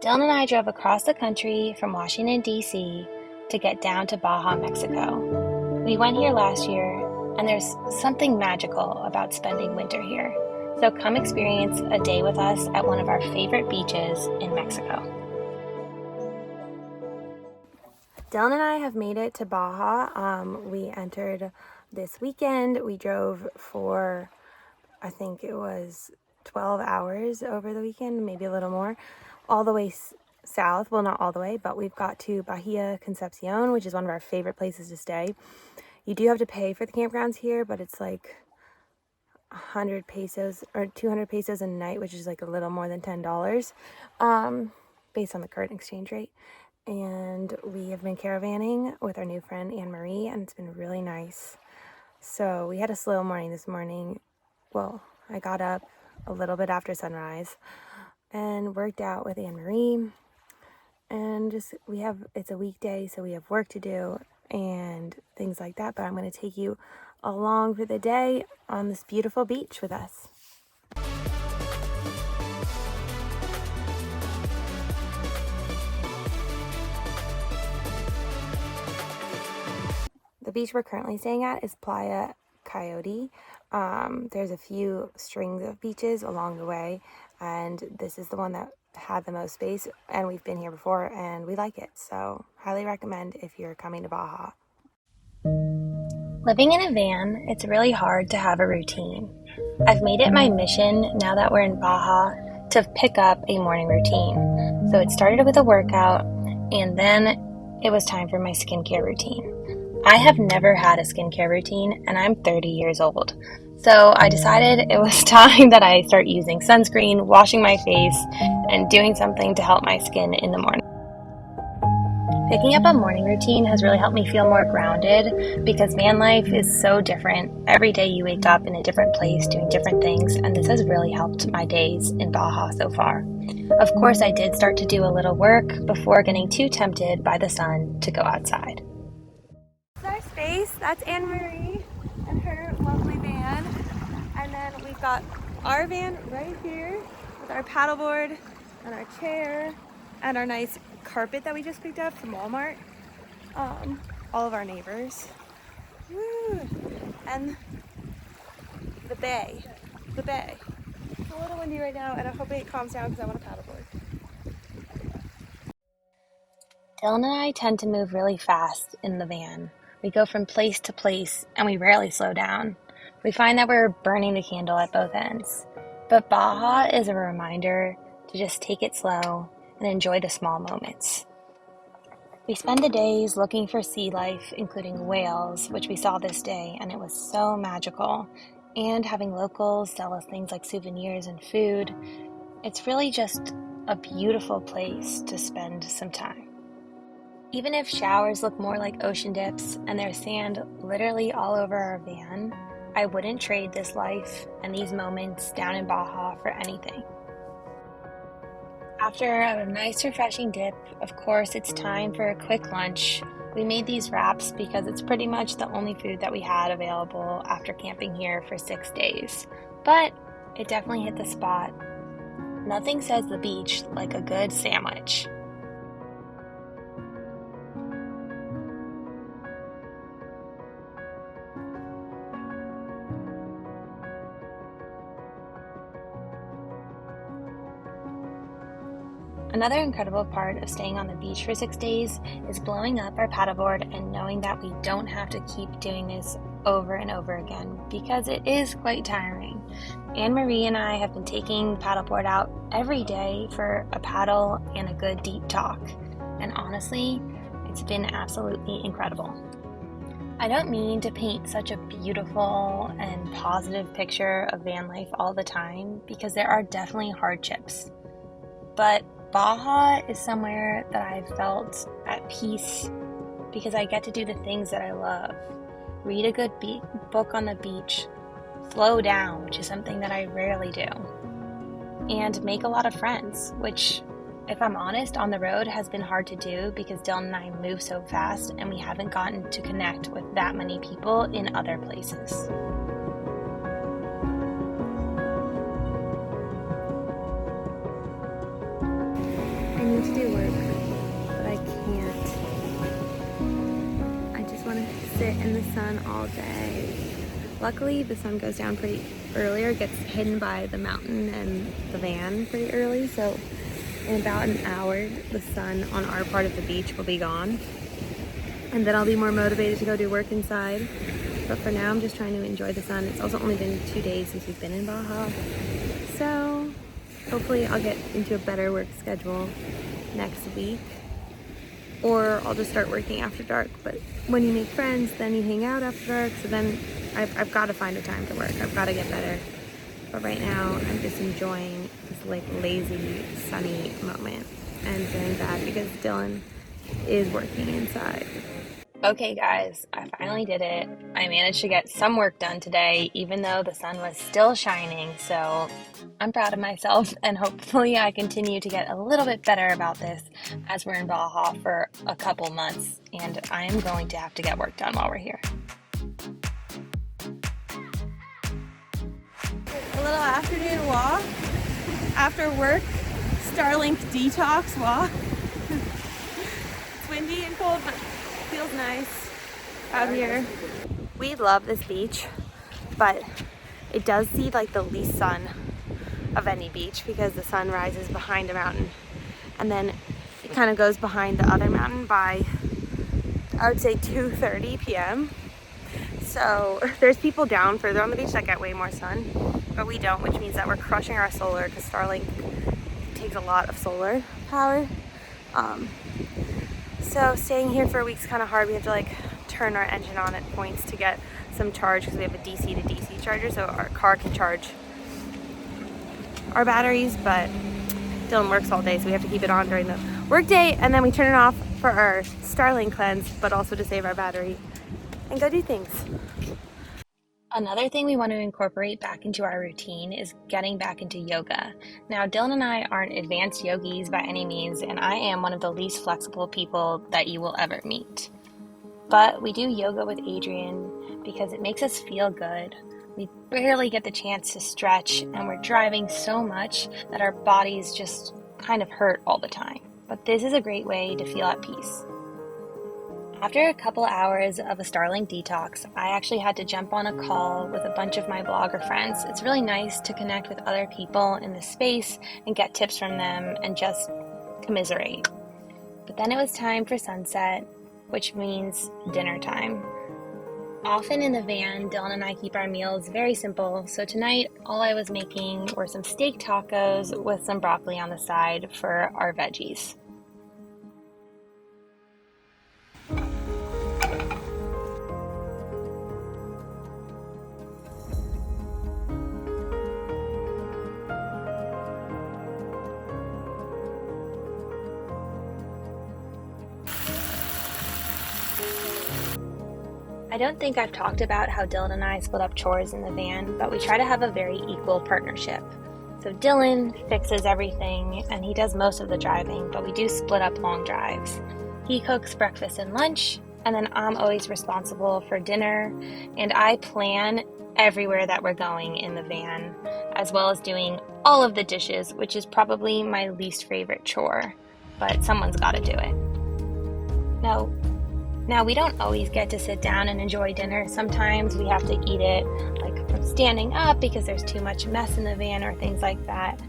Dylan and I drove across the country from Washington, D.C. to get down to Baja, Mexico. We went here last year, and there's something magical about spending winter here. So come experience a day with us at one of our favorite beaches in Mexico. Dylan and I have made it to Baja. We entered this weekend. We drove for, I think it was 12 hours over the weekend, maybe a little more, all the way south. Well, not all the way, but we've got to Bahia Concepcion, which is one of our favorite places to stay. You do have to pay for the campgrounds here, but it's like 100 pesos or 200 pesos a night, which is like a little more than $10, based on the current exchange rate. And we have been caravanning with our new friend Anne Marie, and it's been really nice. So we had a slow morning this morning. Well, I got up a little bit after sunrise and worked out with Anne Marie. And it's a weekday, so we have work to do and things like that. But I'm going to take you along for the day on this beautiful beach with us. The beach we're currently staying at is Playa Coyote. There's a few strings of beaches along the way, and this is the one that had the most space, and we've been here before and we like it, so highly recommend if you're coming to Baja. Living in a van, it's really hard to have a routine. I've made it my mission, now that we're in Baja, to pick up a morning routine. So it started with a workout, and then it was time for my skincare routine. I have never had a skincare routine, and I'm 30 years old. So I decided it was time that I start using sunscreen, washing my face, and doing something to help my skin in the morning. Picking up a morning routine has really helped me feel more grounded because van life is so different. Every day you wake up in a different place doing different things, and this has really helped my days in Baja so far. Of course, I did start to do a little work before getting too tempted by the sun to go outside. Our space, that's Anne Marie and her lovely van, and then we've got our van right here with our paddleboard and our chair and our nice carpet that we just picked up from Walmart. All of our neighbors. Woo! And the bay. It's a little windy right now, and I'm hoping it calms down because I want to paddleboard. Dylan and I tend to move really fast in the van. We go from place to place, and we rarely slow down. We find that we're burning the candle at both ends. But Baja is a reminder to just take it slow and enjoy the small moments. We spend the days looking for sea life, including whales, which we saw this day, and it was so magical. And having locals sell us things like souvenirs and food. It's really just a beautiful place to spend some time. Even if showers look more like ocean dips and there's sand literally all over our van, I wouldn't trade this life and these moments down in Baja for anything. After a nice refreshing dip, of course, it's time for a quick lunch. We made these wraps because it's pretty much the only food that we had available after camping here for 6 days. But it definitely hit the spot. Nothing says the beach like a good sandwich. Another incredible part of staying on the beach for 6 days is blowing up our paddleboard and knowing that we don't have to keep doing this over and over again because it is quite tiring. Anne Marie and I have been taking the paddleboard out every day for a paddle and a good deep talk, and honestly, it's been absolutely incredible. I don't mean to paint such a beautiful and positive picture of van life all the time because there are definitely hardships, but Baja is somewhere that I've felt at peace because I get to do the things that I love. Read a good book on the beach, slow down, which is something that I rarely do, and make a lot of friends, which, if I'm honest, on the road has been hard to do because Dylan and I move so fast and we haven't gotten to connect with that many people in other places. to do work, but I can't. I just want to sit in the sun all day. Luckily, the sun goes down pretty early, or gets hidden by the mountain and the van pretty early, so in about an hour, the sun on our part of the beach will be gone. And then I'll be more motivated to go do work inside. But for now, I'm just trying to enjoy the sun. It's also only been 2 days since we've been in Baja. So hopefully I'll get into a better work schedule next week. Or I'll just start working after dark. But when you make friends, then you hang out after dark. So then I've got to find a time to work. I've got to get better. But right now, I'm just enjoying this like lazy, sunny moment and feeling bad because Dylan is working inside. Okay guys, I finally did it. I managed to get some work done today, even though the sun was still shining, so I'm proud of myself, and hopefully I continue to get a little bit better about this as we're in Baja for a couple months, and I am going to have to get work done while we're here. A little afternoon walk after work, Starlink detox walk. It's windy and cold, but feels nice out here. We love this beach, but it does see like the least sun of any beach because the sun rises behind a mountain and then it kind of goes behind the other mountain by, I would say, 2:30 p.m. So there's people down further on the beach that get way more sun, but we don't, which means that we're crushing our solar because Starlink takes a lot of solar power. So staying here for a week is kind of hard. We have to like turn our engine on at points to get some charge because we have a DC to DC charger, so our car can charge our batteries, but Dylan works all day, so we have to keep it on during the work day, and then we turn it off for our Starlink cleanse, but also to save our battery and go do things. Another thing we want to incorporate back into our routine is getting back into yoga. Now, Dylan and I aren't advanced yogis by any means, and I am one of the least flexible people that you will ever meet. But we do yoga with Adrian because it makes us feel good. We barely get the chance to stretch, and we're driving so much that our bodies just kind of hurt all the time. But this is a great way to feel at peace. After a couple hours of a Starlink detox, I actually had to jump on a call with a bunch of my blogger friends. It's really nice to connect with other people in the space and get tips from them and just commiserate. But then it was time for sunset, which means dinner time. Often in the van, Dylan and I keep our meals very simple, so tonight all I was making were some steak tacos with some broccoli on the side for our veggies. I don't think I've talked about how Dylan and I split up chores in the van, but we try to have a very equal partnership. So Dylan fixes everything and he does most of the driving, but we do split up long drives. He cooks breakfast and lunch, and then I'm always responsible for dinner, and I plan everywhere that we're going in the van, as well as doing all of the dishes, which is probably my least favorite chore, but someone's got to do it. Now, we don't always get to sit down and enjoy dinner. Sometimes we have to eat it like from standing up because there's too much mess in the van or things like that.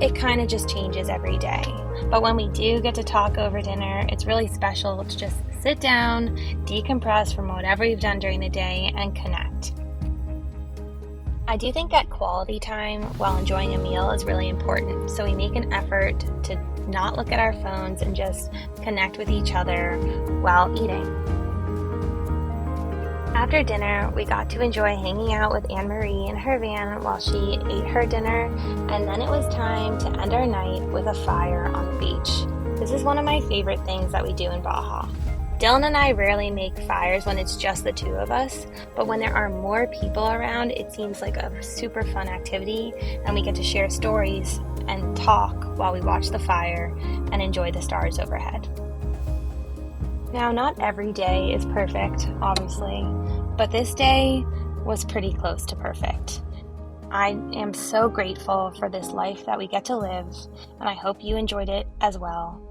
It kind of just changes every day. But when we do get to talk over dinner, it's really special to just sit down, decompress from whatever we've done during the day, and connect. I do think that quality time while enjoying a meal is really important, so we make an effort to not look at our phones and just connect with each other while eating. After dinner, we got to enjoy hanging out with Anne-Marie in her van while she ate her dinner, and then it was time to end our night with a fire on the beach. This is one of my favorite things that we do in Baja. Dylan and I rarely make fires when it's just the two of us, but when there are more people around, it seems like a super fun activity, and we get to share stories and talk while we watch the fire and enjoy the stars overhead. Now, not every day is perfect, obviously, but this day was pretty close to perfect. I am so grateful for this life that we get to live, and I hope you enjoyed it as well.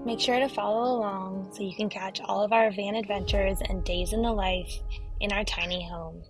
Make sure to follow along so you can catch all of our van adventures and days in the life in our tiny home.